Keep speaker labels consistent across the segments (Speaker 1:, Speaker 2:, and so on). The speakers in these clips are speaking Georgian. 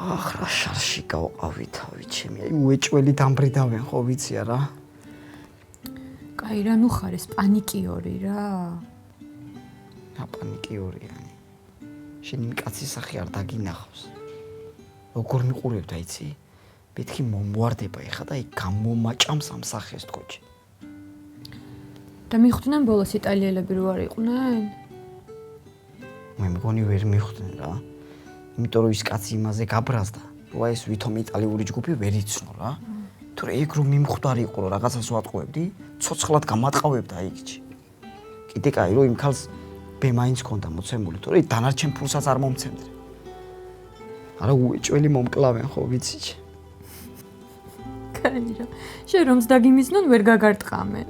Speaker 1: ახ რა შარში გავყავი თავი ჩემი აი უეჭველი დამბრიდავენ ხო ვიცი არა
Speaker 2: კაი რა ნუ ხარ ეს პანიკიორი რა
Speaker 1: რა პანიკიორიანი შენ იმ კაცის სახე არ დაგინახავს როგორ მიყურებდა იცი მეთქი მომوارდება ეხა და აი გამომაჭამს ამ სახეს თქოჩი
Speaker 2: და მიხვდნენ ბოლოს იტალიელები რო არ იყვნენ
Speaker 1: მე მგონი ვერ მიხვდნენ რა იმიტომ რომ ის კაცი იმაზე გაბრაზდა რომ ეს ვითომ იტალიური ჯგუფი ვერ იცნო რა თორე ეგ რომ მიმხვდარი იყო რომ რაღაცას ვატყუებდი ცოცხლად გამატყავებდა იქში კიდე კაი რომ იმ ქალს ბემაინც ჰქონდა მოცემული თორე დანარჩენ ფულსაც არ მომცემდნენ არა უეჭველი მომკლავენ ხო ვიცი
Speaker 2: კაი რა შენ რომს დაგიმიზნონ ვერ გაგარტყამენ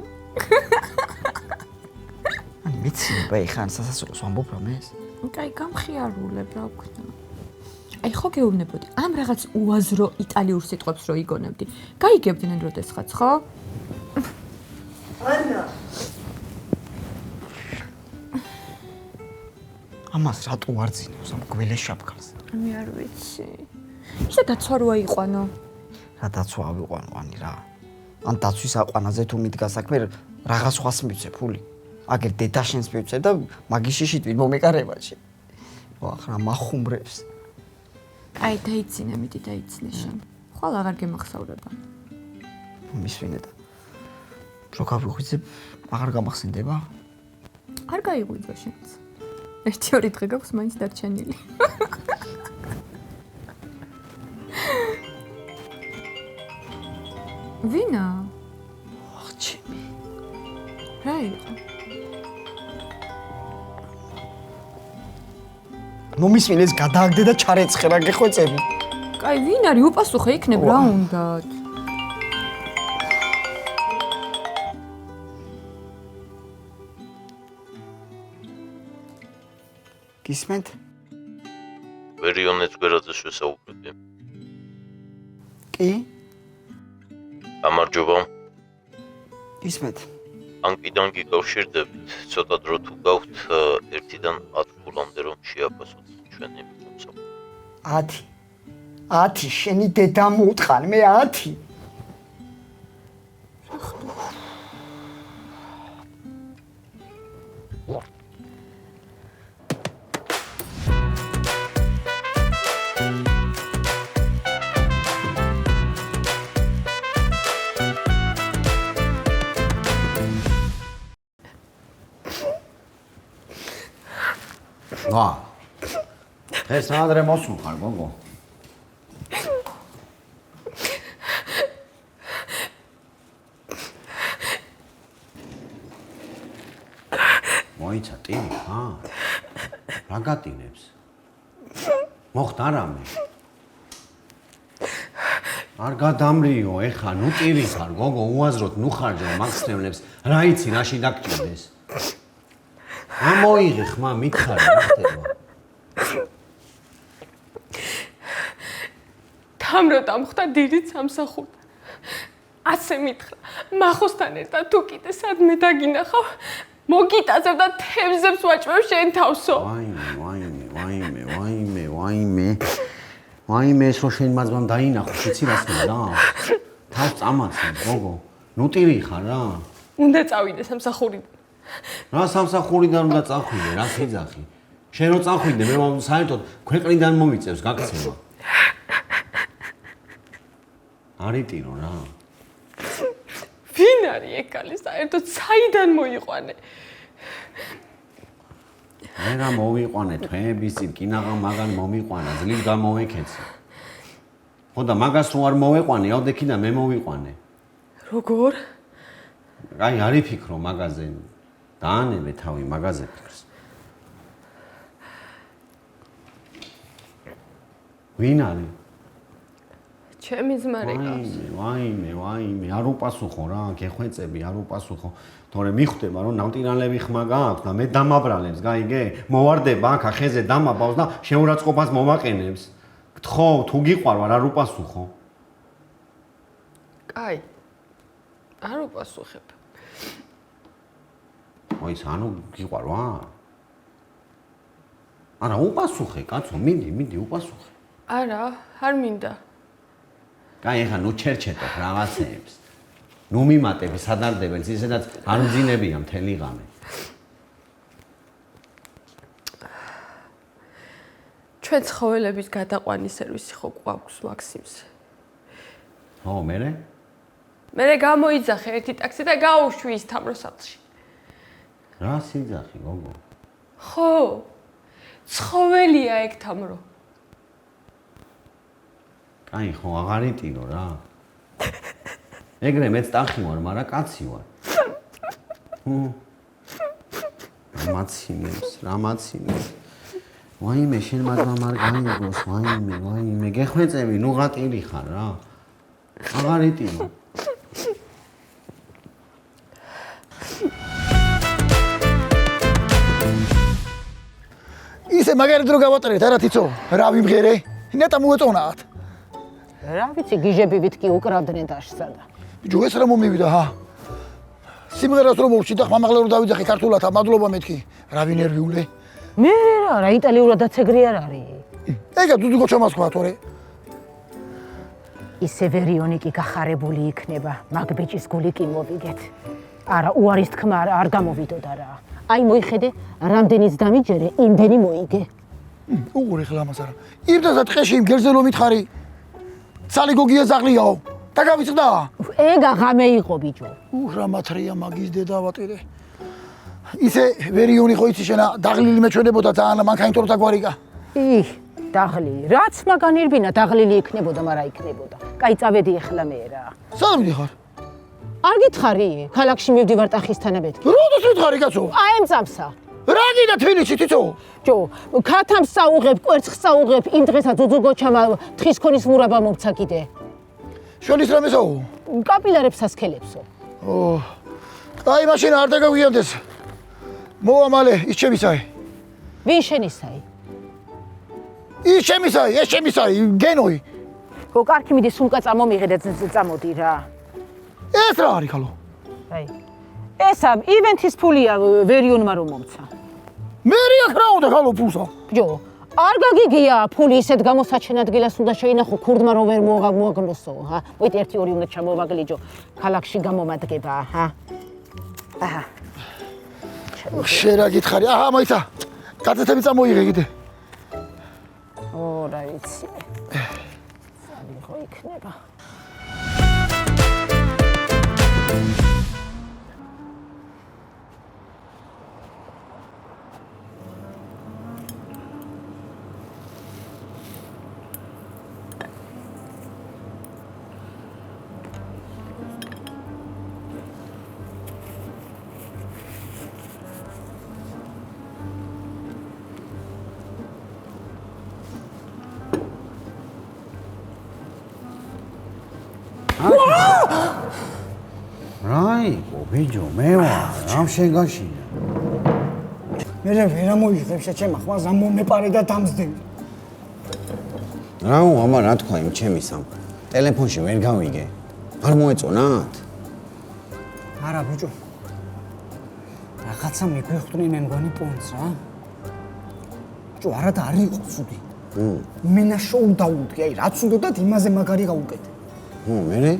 Speaker 1: ან მეცინება ეხან სასასრულოს ვამბობ რომ ეს
Speaker 2: კაი გამხიარულებ რა ვქნა აი ხო გეუბნებოდი ამ რაღაც უაზრო იტალიურ სიტყვებს რო იგონებდი გაიგებდნენ როდესღაც ხო
Speaker 1: ანა ამას რატო ვარძინებს ამ გველეშაპკალს
Speaker 2: მე არ ვიცი ისე დაცვა რო აიყვანო
Speaker 1: რა დაცვა ავიყვანო ანი რა ან დაცვის აყვანაზე თუ მიდგა საქმე რაღაც ხვას მივცე ფული აგერ დედაშენს მივცე და მაგის შიშით მომეკარებაში ვახ რა მახუმრებს
Speaker 2: აი დაიცინე მიდი დაიცინე შენ ხვალ აღარ გემახსოვრება
Speaker 1: მისვინე და რო გავიღვიძებ აღარ გამახსენდება
Speaker 2: არ გაიღვიძო შენც 1-2 დღე გაქვს მაინც დარჩენილი ვინა
Speaker 1: ახ ჩემი
Speaker 2: რა იყო
Speaker 1: მომისმინე ეს გადააგდე და ჩარეცხე რა გეხვეწები
Speaker 2: კაი ვინ არის უპასუხე იქნებ რა უნდათ
Speaker 1: გისმენთ
Speaker 3: ვერიონეც გვერდზე შესაუბრები
Speaker 1: კი
Speaker 3: გამარჯობა
Speaker 1: გისმენთ
Speaker 3: ან კიდან გიკავშირდებით ცოტა დრო თუ გაქვთ 1-დან 10 ფულამდე რომ შეაფასოთ ჩვენი მომსახურება
Speaker 1: 10 შენი დედა მოუტყან მე 10
Speaker 4: ვა ეს ადრე მოსულხარ გოგო მოიცა ტივი რა გატინებს მოხდა რამე არ გადამრიო ეხა ნუ ტივი ხარ გოგო უაზროდ ნუ ხარჯო მაგსნევლებს რა იცი რაში დაგჭირდეს ამოიღე ხმა მითხარი რა ხდება
Speaker 5: თამრო დამხვდა დიდიც სამსახურდა ასე მითხრა მახოსთან ერთად თუ კიდე სადმე დაგინახავ მოგიტაცებ და თევზებს ვაჭმევ შენ თავსო
Speaker 4: ვაიმე ეს რო შენ მაძმამ დაინახო იცი რას მინდა თავს წამაცებ გოგო ნუ ტირი ხარ რა
Speaker 5: უნდა წავიდე სამსახურიდან
Speaker 4: რა სამსახურიდან უნდა წახვიდე რა ხიძახი შენ რო წახვიდე მე საერთოდ ქვეყნიდან მომიწევს გაქცევა არიტირო რა
Speaker 5: ვინ არის ეგ კალი საერთოდ საიდან მოიყვანე
Speaker 4: მე რა მოვიყვანე თვეების წინ კინაღა მაგან მომიყვანა ძლივ გამოვეკეცი ხო და მაგას რო არ მოვეყვანე ავდექიდან მე მოვიყვანე
Speaker 5: როგორ
Speaker 4: აი არი ფიქრო მაგაზე დაანებე თავი მაგაზე ფიქრს ვინ არის
Speaker 5: ჩემი ძმა რეკავს
Speaker 4: ვაიმე არ უპასუხო რა გეხვეწები არ უპასუხო თორე მიხვდება რომ ნავტირალები ხმა გააქვს და მე დამაბრალებს გაიგე მოვარდება აქ ახეზე დამაბავს და შეურაცხყოფას მომაყენებს გთხოვ თუ გიყვარვარ არ უპასუხო
Speaker 5: კაი არ უპასუხებ
Speaker 4: მოიც ანუ გიყვარვა არა უპასუხე კაცო მიდი უპასუხე
Speaker 5: არა, არ მინდა.
Speaker 4: კაი, ეხლა ნუ ჩერჩეტო რაღაცეებს. ნუ მიმატები სადარდებელს, ისედაც არ მძინებია მთელი ღამე.
Speaker 5: ჩვენ ცხოველების გადაყვანის სერვისი ხო გვაქვს მაქსიმს.
Speaker 4: ო, მერე?
Speaker 5: მერე გამოიძახე ერთი ტაქსი და გაუშვი ის თამროსახლში.
Speaker 4: რა სიძახი, გოგო?
Speaker 5: ხო. ცხოველია ეგ თამრო.
Speaker 4: კაი, ხო, აღარ იტირო რა. ეგრე მეც ტახი ვარ, მაგრამ კაცი ვარ. რამაცინებს. ვაიმე, შენ მაგრამ არ გაიგოს, ვაიმე, გეხვეწები, ნუ ღატირი ხარ რა. აღარ იტირო.
Speaker 6: ისე მაგარი დრო გავატარეთ, არა თიცო, რა ვიმღერე? ნეტა მოეწონათ.
Speaker 7: რა ვიცი, გიჟებივით კი უკრავდნენ დაშსა და.
Speaker 6: ბიჭო, ეს რა მომივიდა, ჰა? სიმღერას რომ მოვჭი და ხმამაღლა რომ დავიძახე ქართულად, მადლობა მეთქი. რა ვინერვიულე?
Speaker 7: მე რა, იტალიურადაც ეგრე არ არის.
Speaker 6: ეგა დუდუგო ჩამასხვა თორე.
Speaker 7: ისე ვერიონი კი გახარებული იქნება, მაგ ბიჭის გული კი მოვიგეთ. არა, უარის თქმა არ გამოვიდოდა რა. აი მოიხედე, რამდენიც დამიჯერე, იმდენი მოიგე.
Speaker 6: უღური ხლა ამას არა. ირდასაც ტყეში იმ გერზე რომ მითხარი. ცალი გოგია ზაღლიაო. და გავიწყდა.
Speaker 7: ეგ აღამე იყო ბიჭო.
Speaker 6: რა მათრია მაგის დედა ვატირე. ისე ვერიონი ხო იცი შენა დაღლილი მეჩვენებოდა ძალიან მანქანით როცა გვარიგა.
Speaker 7: დაღლილი, რაც მაგანირბინა დაღლილი იქნებოდა, მაგრამ იქნებოდა. კაი, წავედი ახლა მე რა.
Speaker 6: სად მიდიხარ?
Speaker 7: არ გითხარი, ქალაქში მივდივარ ტახისთანა მეთქი.
Speaker 6: როდის მითხარი კაცო?
Speaker 7: აი ამ წამსა.
Speaker 6: რა გინდა თბილისში თიცო?
Speaker 7: ჯო, ქათამს საუღებ, კვერცხს საუღებ, იმ დღესაც უძუგოჩამა თხის ქონის მურაბა მომცა კიდე.
Speaker 6: შონის რამესაო?
Speaker 7: კაპილარებს ასქელებსო.
Speaker 6: აი მაშინ არ დაგავიანდეს. მოვა მალე, ის ჩემისაი.
Speaker 7: ვინ შენისაი?
Speaker 6: ის ჩემისაი, ეს ჩემისაი, გენოი.
Speaker 7: ხო, კარგი მიდი სუმკა წამომიღე და წამოდი რა.
Speaker 6: ეს რა არის ხალო?
Speaker 7: აი. ესა ივენთის ფულია ვერიონმა რომ მომცა.
Speaker 6: მე რიაქ რა უნდა ხალო ფულსა?
Speaker 7: ჯო, არ გაგიგია ფული ისეთ გამოსაჩენ ადგილას უნდა შეინახო ქურდმა რომ ვერ მოაგნოსო, ჰა? მოიდი 1-2 უნდა ჩამოვაგლიჯო, ქალაქში გამომადგება, ჰა? აჰა.
Speaker 6: შენ რა გითხარი? აჰა, მაიცა. გაცეთები წამოიღე კიდე.
Speaker 7: რა ვიცი. სამი ხო იქნება.
Speaker 4: რაიკო, ბიჭო, მე ვარ, რამ შენ გაშინა?
Speaker 6: მე ვერ ამოიღებ შეჩემა, ხვალ ამ მომეპარე და დამსდევი.
Speaker 4: რაო, ამა რა თქვა იმ ჩემისამ? ტელეფონში ვერ გავიგე. არ მოეწონათ?
Speaker 8: არა, ბიჭო. რაღაცა მიგვიხდნენ მე მგონი პონს რა. ბიჭო, არა და არ იყო ცუდი. მენა შოუ დაუდგე, აი რაც უნდათ იმაზე მაგარი გავუკეთე.
Speaker 4: მერე?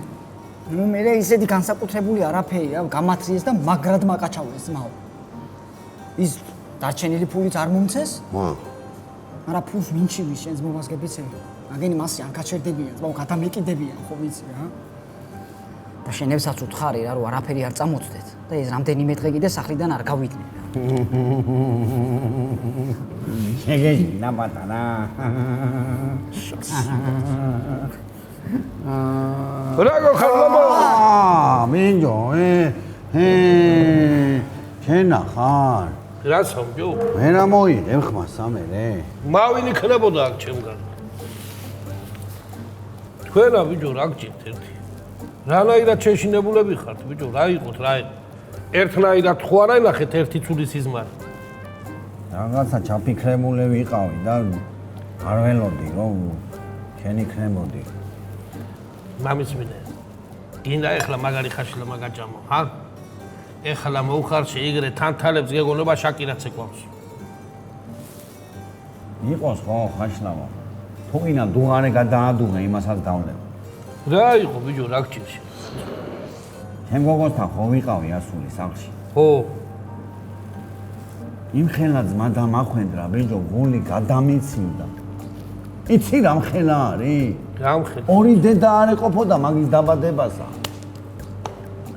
Speaker 8: ნუ მე ისეთი განსაკუთრებული არაფერია, გამათრიეს და მაგრად მაკაჩავეს მაო. ის დარჩენილი ფულით არ მომცეს? არა ფულს მინჩივის შენს მოვას გეფიცები. აგენი მასი არ გაჩერდებიან, ზმაო გადამეკიდებიან, ხო ვიცი რა. და შენებსაც უთხარი რა, რომ არაფერი არ წამოწდეთ და ეს რამდენიმე დღე კიდე სახლიდან არ გავიდნენ.
Speaker 4: შეგეჟინა ბატონა.
Speaker 9: რაგო ხარლობა?
Speaker 4: მინჯო, შენ ახარ?
Speaker 9: რა სამჯო?
Speaker 4: მე რა მოიღებ ხმა სამერე?
Speaker 9: მავინ იქნებოდა აქ ჩემგან. თქვენა ბიჭო რა გჭირთ ერთი? რანაირად შეშინებულები ხართ ბიჭო, რა იყოთ რა? ერთნაირად ხო არა ნახეთ ერთი ცუდი სიზმარი.
Speaker 4: რაღაცა ჩაფიქრებული ვიყავი და არ ველოდი რომ შენ იქნებოდი.
Speaker 9: მამის მინე. გინდა ეხლა მაგარი ხაშლა მაგაჭამო, ჰა? ეხლა მოუხარ შეიგრე თანთალებს გეგონება შაკირაც ეკვავს.
Speaker 4: იყოს ხო ხაშლავა. თუინა დუღარე გადაადუღე იმასაც დავლებ.
Speaker 9: რა იყო ბიჭო რა გჭირში?
Speaker 4: ჩემ გოგოსთან ხო ვიყავი ასული სახლში.
Speaker 9: ხო.
Speaker 4: იმ ხელა ძმა დამახვენდრა ბიჭო გული გადამიცივდა. იცი რა მხელა არის?
Speaker 9: რა მხელა?
Speaker 4: ორი დედა არ ეყოფოდა მაგის დაბადებასა.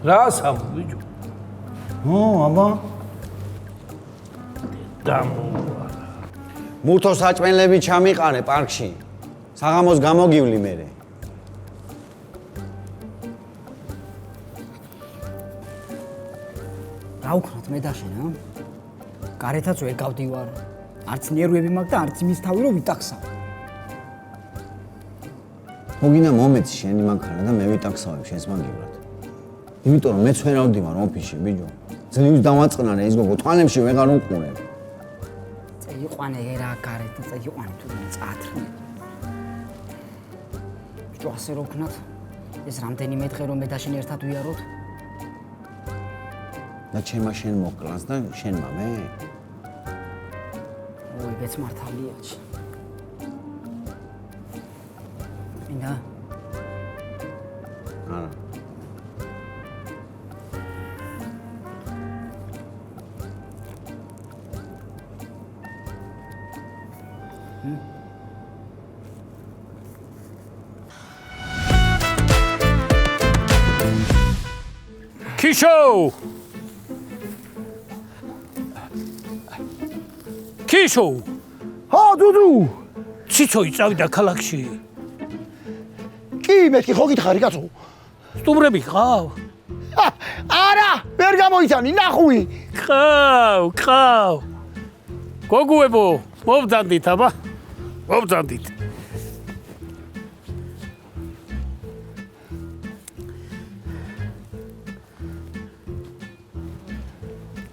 Speaker 9: რა სამ ბიჭო?
Speaker 4: ო აბა
Speaker 9: დამოვა.
Speaker 4: მურთო საჭმელები ჩამიყარე პარკში. საღამოს გამოგივლი მერე.
Speaker 8: რა უქნათ მე დაშენა? გარეთაც ვერ გავდივარ. არც ნერვები მაქვს და არც იმის თავი რომ ვიტაქსავ.
Speaker 4: მოგინა მომეცი შენი მანქანა და მე ვიტაქსავებ შენს მაგივრად. იმიტომ რომ მეც ვერ ავდივარ ოფისში ბიჭო. ძლივს დავაწყნარე ის გოგო თვალებში ვეღარ უყურებ.
Speaker 8: წეიყვანე რა გარეთ და წეიყვანე თუ წათრნე. ბიჭო ასე რო ვქნათ ეს რამდენიმე დღე რომ მე და შენ ერთად ვიაროთ?
Speaker 4: და ჩემმა შენ მოკლას და შენმა მე?
Speaker 8: ой, ვეც მართალია. მინდა?
Speaker 4: არა.
Speaker 9: Kisho! Kisho!
Speaker 6: ჰა დუდუ
Speaker 9: ციცო იწავდა ქალაქში.
Speaker 6: კი მეთქი ხო გითხარი კაცო
Speaker 9: სტუმრები ყავ?
Speaker 6: არა ვერ გამოიცანი ნახვი
Speaker 9: ყავ. გოგუებო, მოვძანდით აბა. მოვძანდით.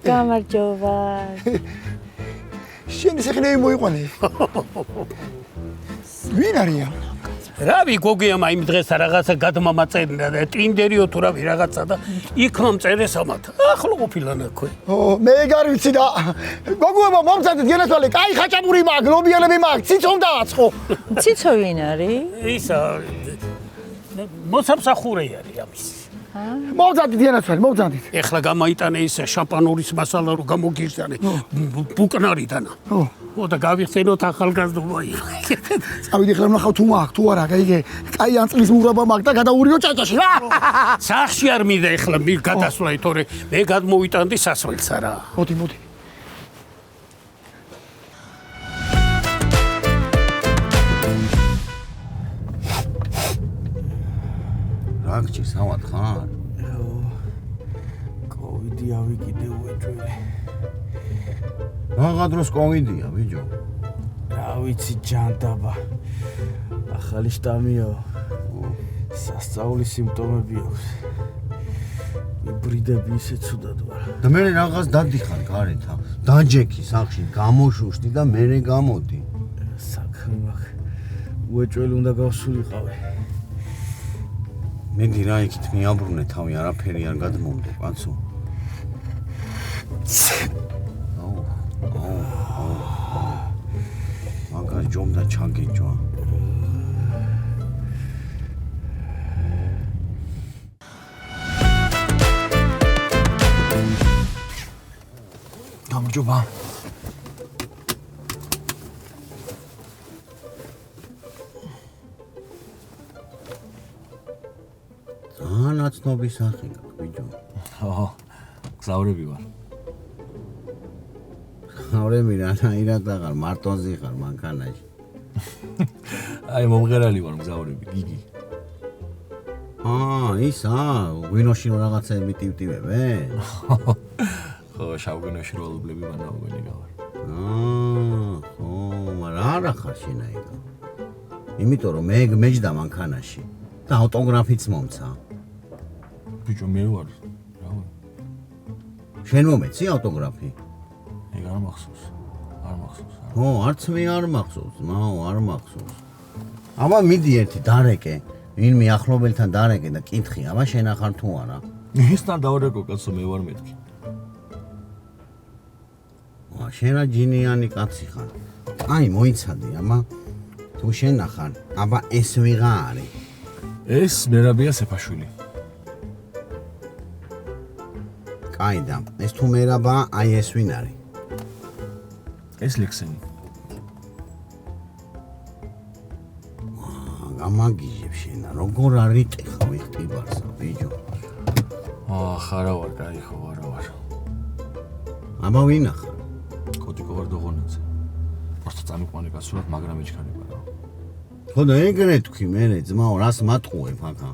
Speaker 2: გამარჯობა.
Speaker 6: შენი სეხნეი მოიყვანე ვინ არია
Speaker 9: რავი გოგია მაიმ დღეს რაღაცა გადმამაწერნა და ტინდერიო თუ რავი რაღაცა და იქ მომწერეს ამათ. ახლა ყოფილანა ქვე.
Speaker 6: ო მე გარ ვიცი და გოგუებო მომწადეთ გენაცვალე კაი ხაჭაპური მაგ ლობიელები მაგ ციცომ დააწყო
Speaker 2: ციცო ვინ არის?
Speaker 9: ისა მოსამსახურე არის ამის.
Speaker 6: მომწადეთ გენაცვალე მომწადეთ
Speaker 9: ეხლა გამოიტანე ის შამპანურის მასალა რო გამოგირდანე ბუკნარიდან. ო და გავიხსენოთ ახალგაზრდობაი.
Speaker 6: წავიდი ხლა ვნახავ თუ მაგ თუ არა კაიგე კაი ანწლის მურაბა მაგ და გადაურიო ჭაჭაში რა
Speaker 9: სახში არ მინდა ეხლა გადასვლაი თორე მე გადმოვიტანდი სასველსა რა.
Speaker 6: მოდი მოდი
Speaker 4: რა გჭირს ავად ხარ?
Speaker 6: კოვიდი ავიკიდე უეჭველი
Speaker 4: რაღა დროს კოვიდია ბიჭო.
Speaker 6: რა ვიცი ჯანდაბა ახალი შტამიო სასწაულის სიმპტომები აქვს იბრიდები ისე ცუდად ვარ
Speaker 4: და მე რაღაც დადიხარ გარეთ დაჯექი სახში გამოშუშტი და მე გამოდი.
Speaker 6: საქმე მაქვს უეჭველი უნდა გავსულიყავი
Speaker 4: მედი რა იქით მიაბრუნე თავი არაფერი არ გადმოვდო კაცო. მაგას ჯომდა ჩაგეჯვა.
Speaker 6: გამარჯობა
Speaker 4: ანაცნობი სახე გაქვს ბიჭო.
Speaker 10: ხო, გზავრები ვარ.
Speaker 4: გზავრები რანაირად აღარ მარტონზე ხარ მანქანაში.
Speaker 10: აი მომღერალი ვარ გზავრები, გიგი.
Speaker 4: ისა, გვინოში რაღაცები ტივტივებე?
Speaker 10: ხო, შავგვინოში როლობლები ვანაუგენი გავარ.
Speaker 4: ხო, მაგრამ არა ხარ შენაირო. იმიტომ რომ მე მეჯდა მანქანაში და ავტოგრაფიც მომცა.
Speaker 10: ბიჭო მე ვარ, რა ვარ?
Speaker 4: შენ მომეცი ავტოგრაფი?
Speaker 10: ეგ არ მახსოვს. არ მახსოვს.
Speaker 4: ხო, არც მე არ მახსოვს, მაო, არ მახსოვს. აბა მიდი ერთი დარეკე, ვინმე ახლობელთან დარეკე და კითხი, აბა შენ ახარ თუ არა?
Speaker 10: ისთან დავარეკო კაცო მე ვარ მეთქი.
Speaker 4: შენ რა ჯინიანი კაცი ხარ. აი, მოიცადე, აბა თუ შენახარ, აბა ეს ვიღა არის?
Speaker 10: ეს მერაბია სეფაშვილი.
Speaker 4: კაიდა, ეს თუ მერაბა, აი ეს ვინ არის?
Speaker 10: ეს ლექსენი.
Speaker 4: გამაგიჟებ შენ, როგორ არიტე ხო იხტიბარსა, ბიჭო.
Speaker 10: ხარა ვარ, კაი ხო, არა ვარ.
Speaker 4: აბა ვინახარ?
Speaker 10: კოტიკო ვარ დოღონაძე. просто წამიყვანე გასულად, მაგრამ ეჩქარება რა.
Speaker 4: ხო და ეგრე თქვი მერე ძმაო, რას მატყუებ აქა?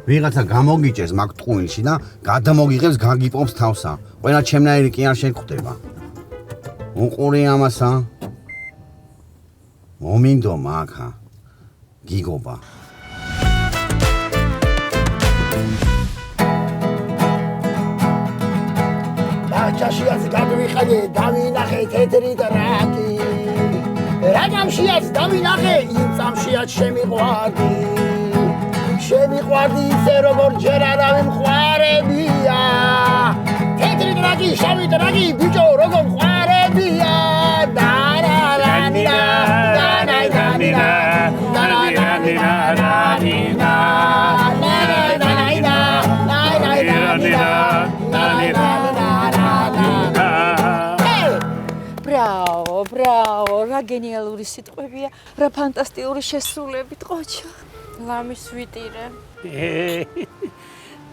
Speaker 4: ვიღაცა გამოგიჭერს მაგ ტყუილში და გადამოგიღებს გაგიპოვს თავსა. ყველა ჩემნაირი კი არ შეგხვდება. უყური ამასა. მომინდომა აქა. გიგობა.
Speaker 6: ბაჭაშიაც გადვიხადე, დავინახე თეთრი ტრაკი. რაგამშიაც დავინახე, იმ წამშიაც შემიყვარდი. შემიყვარდი ისე როგორ ჯერ არავინ ხვარებია. თეთრი ტრაკი, შავი ტრაკი, ბიჭო როგორ ხვარებია. დარარანირა, დანაიდანირა, დანაიდანირა, დანაიდანირა, დანაიდანირა,
Speaker 2: ბრავო, რა გენიალური სიტყვებია, რა ფანტასტიკური შესრულებით, ყოჩა. ლამის ვიტირე.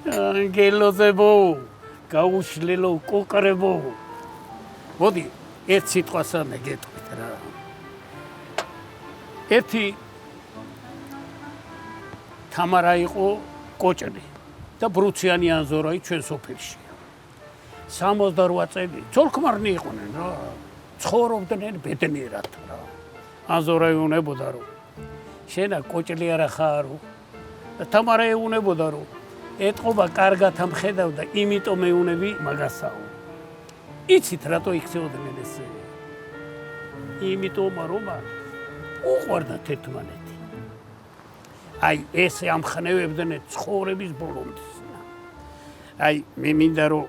Speaker 11: ანგელოზებო, გაუშლელო კოკრებო. მოდი, ერთ სიტყვასა მეგეთქვით რა. ერთი თამარა იყო კოჭრი და ბრუციანი ანზორაი ჩვენ სოფელში. 68 წელი ძოლქმარნი იყვნენ რა. ცხოვრობდნენ ბედნიერად რა. ანზორა ეუნებოდა რომ შენა კოჭლი არა ხარო. თამარა ეუნებოდა რომ ეთყობა კარგად ამხედავდა, იმიტომ ეუნები მაგასაო. იცით რატო იქცეოდნენ ესე? იმიტომ რომ უყვარდათ ერთმანეთი. აი ესე ამხნევებდნენ ცხოვრების ბოლომდე. აი მე მინდა რომ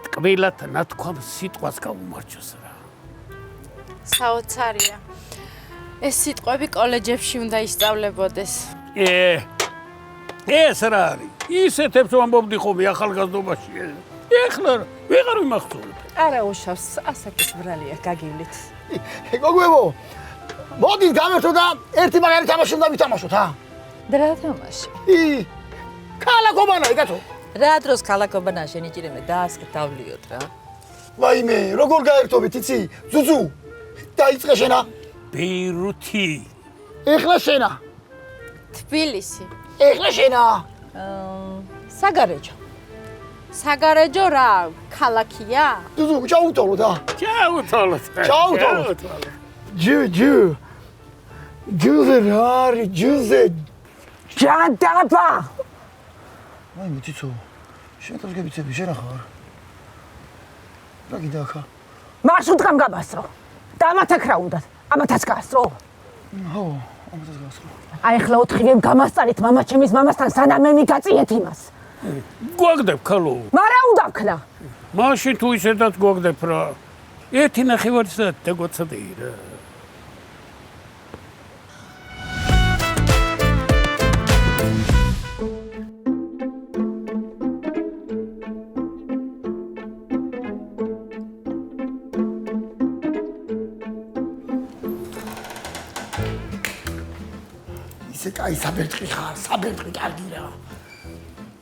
Speaker 11: ტკბილად ნათქვამ სიტყვას გაუმარჯოს რა.
Speaker 12: საოცარია. ეს სიტყვები კოლეჯებში უნდა ისწავლებოდეს.
Speaker 11: ეს რა არის? ისეთებს ვამბობდი ხოლმე ახალგაზრდობაში. ეხლა ვეღარ ვიმახსოვრებ.
Speaker 13: არა უშავს, ასაკის ბრალია გაგივლით.
Speaker 6: გოგოებო, მოდით გამერთო და ერთი მაგარი თამაში უნდა ვითამაშოთ, ა?
Speaker 13: რა თამაში?
Speaker 6: ქალაქობანა, იგათო.
Speaker 13: რა დროს ქალაქობანა შენიჭირემე დაასკდავლიოთ რა.
Speaker 6: ვაიმე, როგორ გაერთობთ, იცი? ზუზუ. დაიწყე შენა.
Speaker 11: ბეირუთი.
Speaker 6: ეხლა შენა.
Speaker 12: თბილისი.
Speaker 6: ეხლა შენა.
Speaker 13: საგარეჯო.
Speaker 12: საგარეჯო რა, ქალაქია?
Speaker 6: ზუზუ, ჩაუტოლო და. ჩაუტოლო. ჯუზე რარი, ჯუზე.
Speaker 7: ჯანდაბა.
Speaker 6: აი მიციცო. შენ თავს გებიცები, შენ ახარ. რა გინდა ახლა?
Speaker 7: მარშრუტგან გაბასრო. და ამათ აქ რა უნდათ? ამათაც გაასწრო?
Speaker 6: ხო, ამათაც გაასწრო.
Speaker 7: აი ახლა 4-ვე გამასწარით მამა ჩემის მამასთან სანამ მე მიგაწიეთ იმას.
Speaker 11: გვაგდებ ქალო.
Speaker 7: მარა უნდა ვქნა.
Speaker 11: მაშინ თუ ისედაც გვაგდებ რა. ერთი ნახევარისა დაგვაცადე რა.
Speaker 6: ისე კაი საბერტყი ხარ, საბერტყი კარგი რა.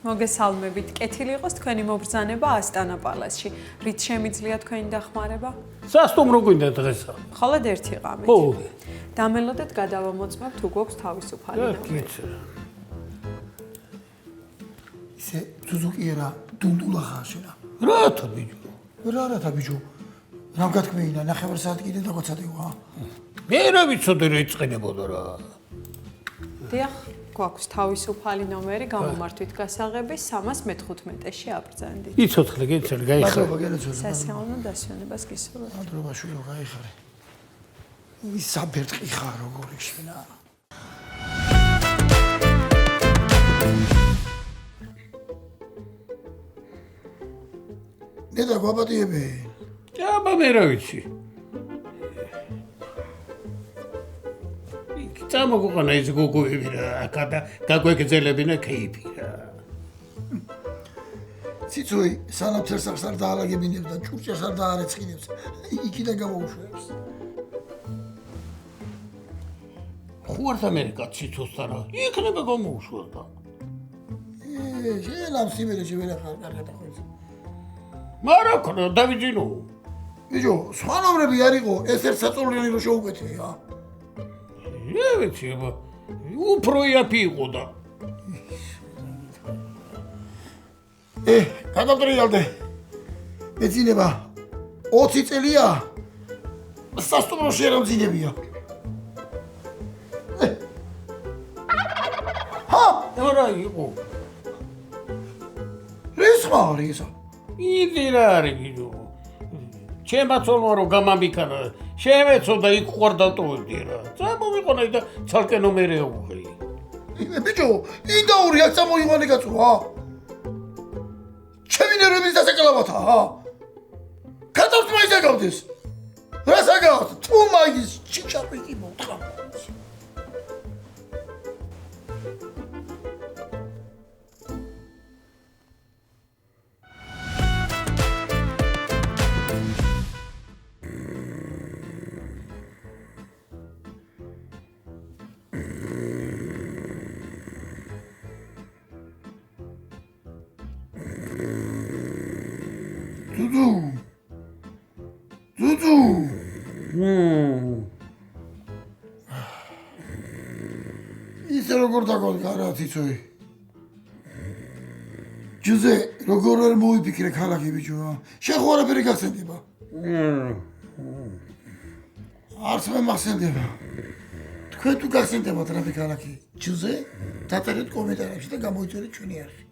Speaker 5: მოგესალმებით. კეთილი იყოს თქვენი მობრძანება ასტანა პალასში. რით შემიძლია თქვენი დახმარება?
Speaker 11: სასტუმრო გვინდა დღესა.
Speaker 5: მხოლოდ ერთი ღამით.
Speaker 11: ხო.
Speaker 5: დამელოდეთ გადავამოწმებ თუ გვაქვს თავისუფალი ნომერი.
Speaker 6: ისე ზუზუკი რა, დუნდულა ხარ შენა.
Speaker 11: რათა ბიჭო?
Speaker 6: რათა ბიჭო? რამ გათქმეინა, ნახევარ საათი კიდე დაგვაცადევა.
Speaker 11: მე რა ვიცოდი რა იწყენებოდა რა.
Speaker 5: დიახ, გვაქვს თავისუფალი ნომერი გამომართვით გასაღების 315-ში აბრძანდით.
Speaker 11: იცოცხლე, გეცელი, გაიხარე.
Speaker 5: სასიამოვნო დასვენებას გისურვებთ.
Speaker 6: მადლობა შვილო, გაიხარე. ის საბერტყი ხარ როგორი შენა. ნედა გვაპატიებე.
Speaker 11: აბა მე რა ვიცი. წამოგუყანა ის გოგოები რა, აქა და გაგვეგზელებინა ქეიფი რა.
Speaker 6: ციცოი სანაფთერ სახს არ დაალაგებინებს და ჭურჭელს არ დაარეცხინებს. იქიდან გამოუშვებს.
Speaker 11: ხوارთ ამერიკა ციცოსთან რა. იქნება გამოუშვება.
Speaker 6: შენ ამ სიმერეში ვერ ახარ კარგად ახოიცი.
Speaker 11: მარა ქნა დავიძინო.
Speaker 6: ბიჭო, სხვანავრები არ იყო, ეს ერთ საწოლიანი რო შეუკეთე რა.
Speaker 11: ვიცი, აბა. უფრო იაფი იყო და.
Speaker 6: გადავტრიალდე. მეძინება 20 წელია. სასტუმროში არ ამძინებია.
Speaker 11: რა იყო?
Speaker 6: რისმა არის?
Speaker 11: იდი რა არის ბიჭო? ჩემმა ცოლმა რო გამამიქარა, შემეცოდა იქ ხوار დატოვებდი რა. წამოვიყონა და ცალკე ნომერი აუღი.
Speaker 6: ბიჭო, ინდაური აქ წამოიყვანე კაცო. ჩემი ნერვების დასაკლავათა. კატავს მაინც აგავდეს. რა საგავთ? თუ მაინც ჩიჩაპიკი მოთხა. ისე როგორ დაგოდგა რა ციცოი. ჯუზე, როგორ არ მოიფიქრე ქალაქი ბიჭო. შენ ხო არაფერი გახსენდება? არც მე მახსენდება. თქვენ თუ გახსენდებათ რა ქალაქი? ჯუზე, დაწერეთ კომენტარებში და გამოიწერეთ ჩვენი არხი.